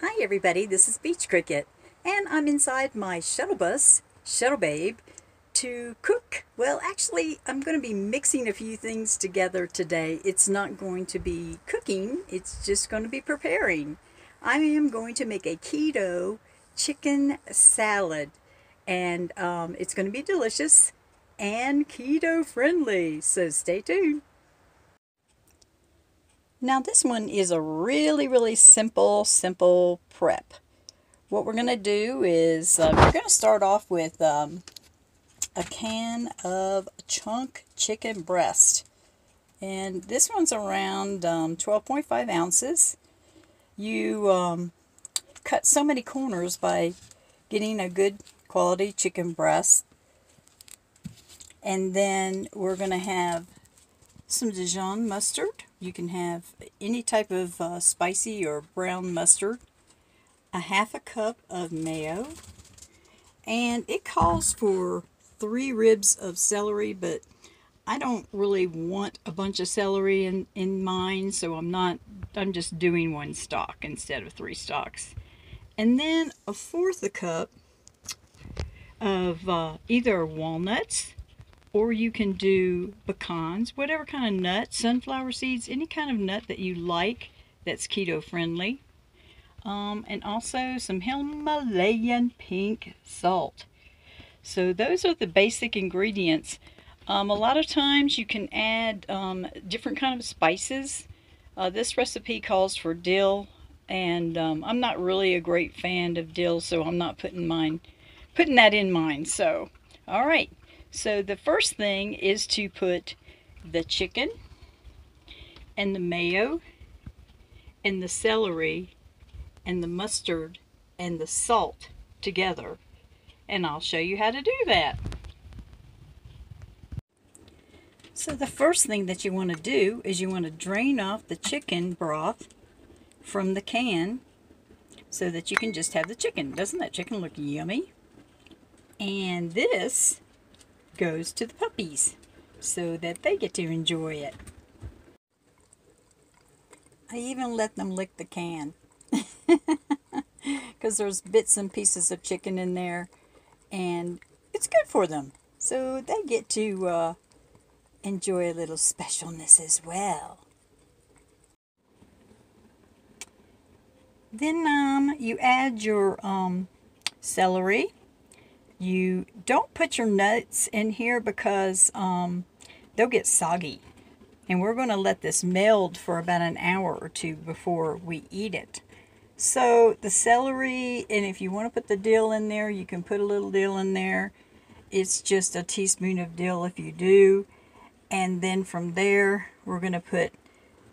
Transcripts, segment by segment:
Hi everybody, this is Beachcricket, and I'm inside my shuttle bus, Shuttle Babe, to cook. Well, actually, I'm going to be mixing a few things together today. It's not going to be cooking, it's just going to be preparing. I am going to make a keto chicken salad, and it's going to be delicious and keto friendly, so stay tuned. Now this one is a really simple prep. What we're going to do is we're going to start off with a can of chunk chicken breast. And this one's around 12.5 ounces. You cut so many corners by getting a good quality chicken breast. And then we're going to have some Dijon mustard. You can have any type of spicy or brown mustard. A half a cup of mayo. And it calls for 3 ribs of celery, but I don't really want a bunch of celery in mine, so I'm just doing 1 stalk instead of 3 stalks. And then a 1/4 a cup of either walnuts, or you can do pecans, whatever kind of nut, sunflower seeds, any kind of nut that you like that's keto friendly. And also some Himalayan pink salt. So those are the basic ingredients. A lot of times you can add different kind of spices. This recipe calls for dill, and I'm not really a great fan of dill, so I'm not putting that in mine. So, all right. So the first thing is to put the chicken and the mayo and the celery and the mustard and the salt together, and I'll show you how to do that. So the first thing that you want to do is you want to drain off the chicken broth from the can so that you can just have the chicken. Doesn't that chicken look yummy? And this goes to the puppies so that they get to enjoy it. I even let them lick the can because there's bits and pieces of chicken in there, and it's good for them, so they get to enjoy a little specialness as well. Then you add your celery. You don't put your nuts in here because they'll get soggy. And we're going to let this meld for about an hour or 2 before we eat it. So the celery, and if you want to put the dill in there, you can put a little dill in there. It's just a teaspoon of dill if you do. And then from there, we're going to put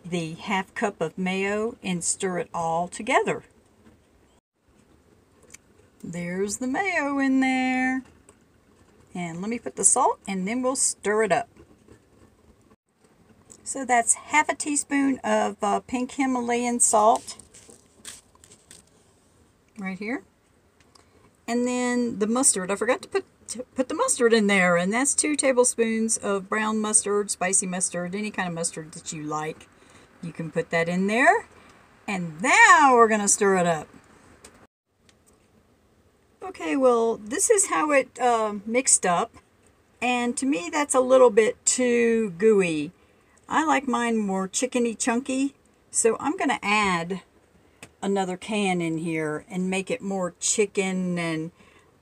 the 1/2 cup of mayo and stir it all together. There's the mayo in there. And let me put the salt, and then we'll stir it up. So that's 1/2 teaspoon of pink Himalayan salt. Right here. And then the mustard. I forgot to put the mustard in there. And that's 2 tablespoons of brown mustard, spicy mustard, any kind of mustard that you like. You can put that in there. And now we're going to stir it up. Okay, well, this is how it mixed up, and to me that's a little bit too gooey. I like mine more chickeny chunky, so I'm going to add another can in here and make it more chicken and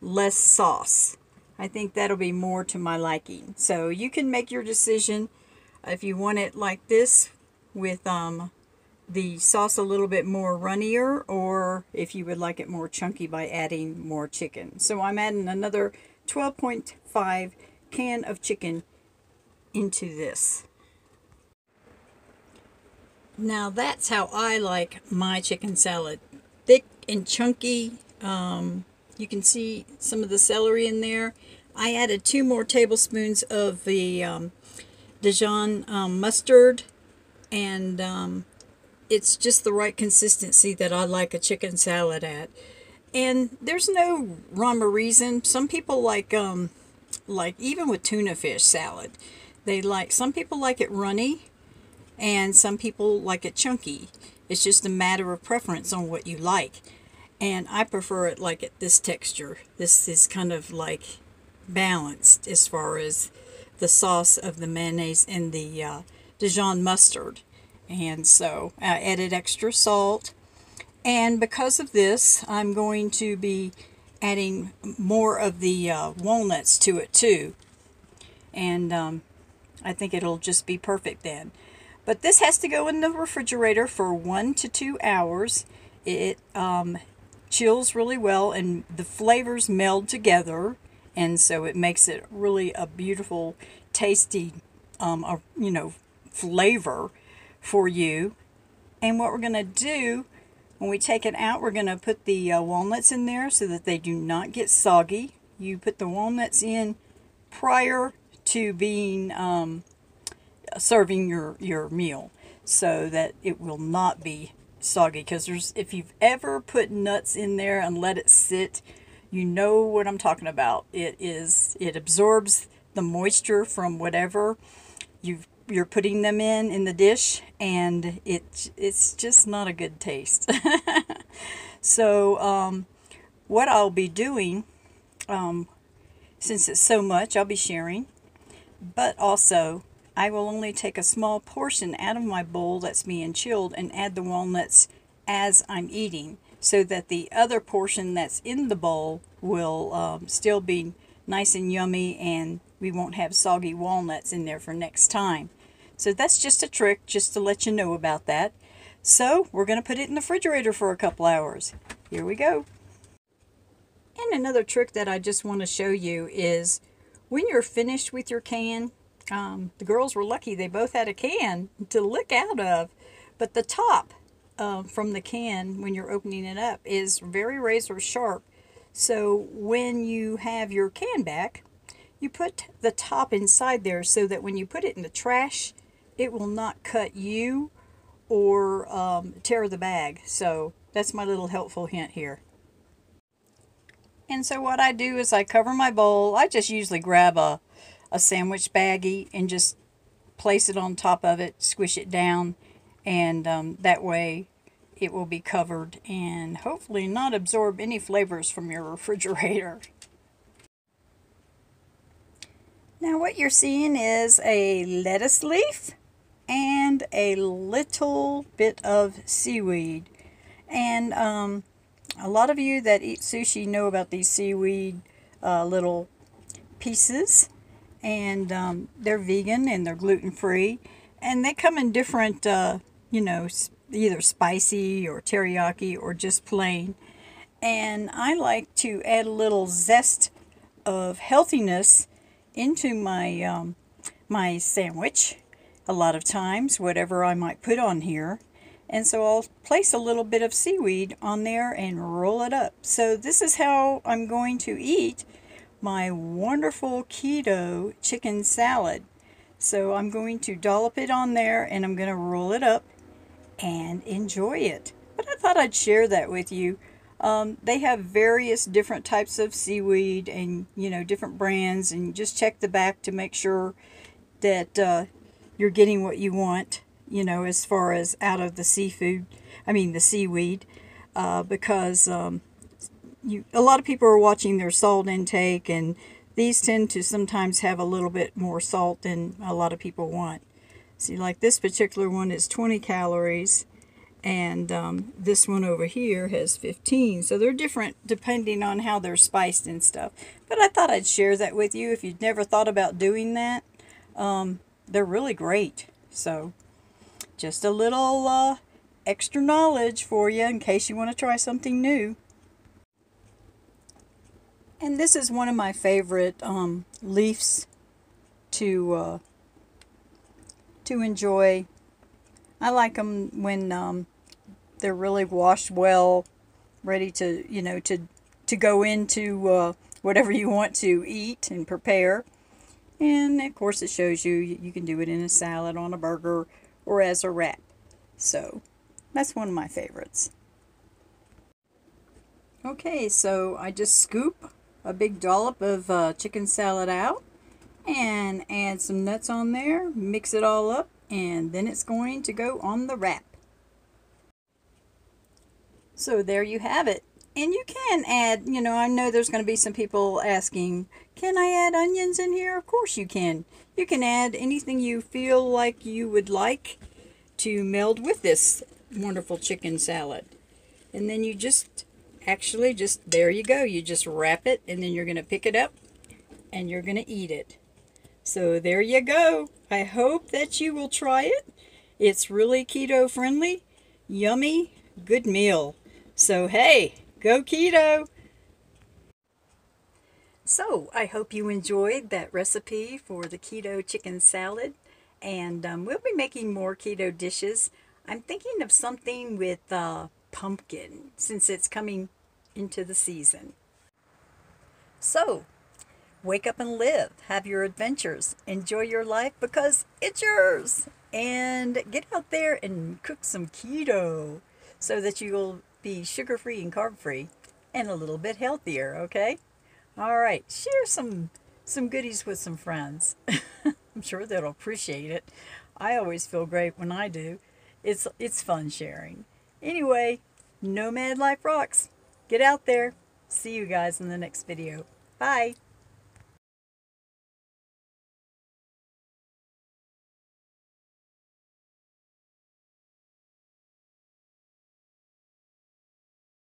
less sauce. I think that'll be more to my liking. So you can make your decision if you want it like this with the sauce a little bit more runnier, or if you would like it more chunky by adding more chicken. So I'm adding another 12.5 can of chicken into this. Now that's how I like my chicken salad. Thick and chunky. You can see some of the celery in there. I added 2 more tablespoons of the Dijon mustard, and it's just the right consistency that I like a chicken salad at. And there's no rhyme or reason. Some people like even with tuna fish salad, some people like it runny, and some people like it chunky. It's just a matter of preference on what you like. And I prefer it like at this texture. This is kind of like balanced as far as the sauce of the mayonnaise and the Dijon mustard. And so I added extra salt. And because of this, I'm going to be adding more of the walnuts to it too. And I think it'll just be perfect then. But this has to go in the refrigerator for 1 to 2 hours. It chills really well and the flavors meld together, and so it makes it really a beautiful, tasty, flavor for you. And what we're going to do when we take it out, we're going to put the walnuts in there so that they do not get soggy. You put the walnuts in prior to being serving your meal so that it will not be soggy, because if you've ever put nuts in there and let it sit, you know what I'm talking about. It absorbs the moisture from whatever you're putting them in the dish, and it's just not a good taste. So what I'll be doing, since it's so much, I'll be sharing, but also I will only take a small portion out of my bowl that's being chilled and add the walnuts as I'm eating, so that the other portion that's in the bowl will still be nice and yummy, and we won't have soggy walnuts in there for next time. So that's just a trick, just to let you know about that. So we're going to put it in the refrigerator for a couple hours. Here we go. And another trick that I just want to show you is when you're finished with your can, the girls were lucky, they both had a can to lick out of, but the top from the can when you're opening it up is very razor sharp. So when you have your can back, you put the top inside there so that when you put it in the trash, it will not cut you or tear the bag. So that's my little helpful hint here. And so what I do is I cover my bowl. I just usually grab a sandwich baggie and just place it on top of it, squish it down, and that way it will be covered and hopefully not absorb any flavors from your refrigerator. Now what you're seeing is a lettuce leaf and a little bit of seaweed. And a lot of you that eat sushi know about these seaweed little pieces. And they're vegan and they're gluten-free, and they come in different either spicy or teriyaki or just plain. And I like to add a little zest of healthiness into my my sandwich a lot of times, whatever I might put on here. And so I'll place a little bit of seaweed on there and roll it up. So this is how I'm going to eat my wonderful keto chicken salad. So I'm going to dollop it on there and I'm going to roll it up and enjoy it. But I thought I'd share that with you. They have various different types of seaweed and different brands, and just check the back to make sure that you're getting what you want, as far as out of the seaweed, because a lot of people are watching their salt intake, and these tend to sometimes have a little bit more salt than a lot of people want. See, like this particular one is 20 calories, and this one over here has 15. So they're different depending on how they're spiced and stuff. But I thought I'd share that with you if you'd never thought about doing that. They're really great. So just a little extra knowledge for you in case you want to try something new. And this is one of my favorite leaves to enjoy. I like them when they're really washed well, ready to to go into whatever you want to eat and prepare. And of course, it shows you can do it in a salad, on a burger, or as a wrap. So that's one of my favorites. Okay, so I just scoop a big dollop of chicken salad out and add some nuts on there, mix it all up, and then it's going to go on the wrap. So there you have it, And you can add, I know there's going to be some people asking, can I add onions in here? Of course you can. You can add anything you feel like you would like to meld with this wonderful chicken salad. And then you just, actually just, there you go. You just wrap it and then you're going to pick it up and you're going to eat it. So there you go. I hope that you will try it. It's really keto friendly, yummy, good meal. So hey, go keto! So I hope you enjoyed that recipe for the keto chicken salad. And we'll be making more keto dishes. I'm thinking of something with pumpkin since it's coming into the season. So wake up and live. Have your adventures. Enjoy your life because it's yours. And get out there and cook some keto so that you'll be sugar-free and carb-free and a little bit healthier, okay? All right, share some goodies with some friends. I'm sure they'll appreciate it. I always feel great when I do. It's fun sharing. Anyway, Nomad Life rocks. Get out there. See you guys in the next video. Bye.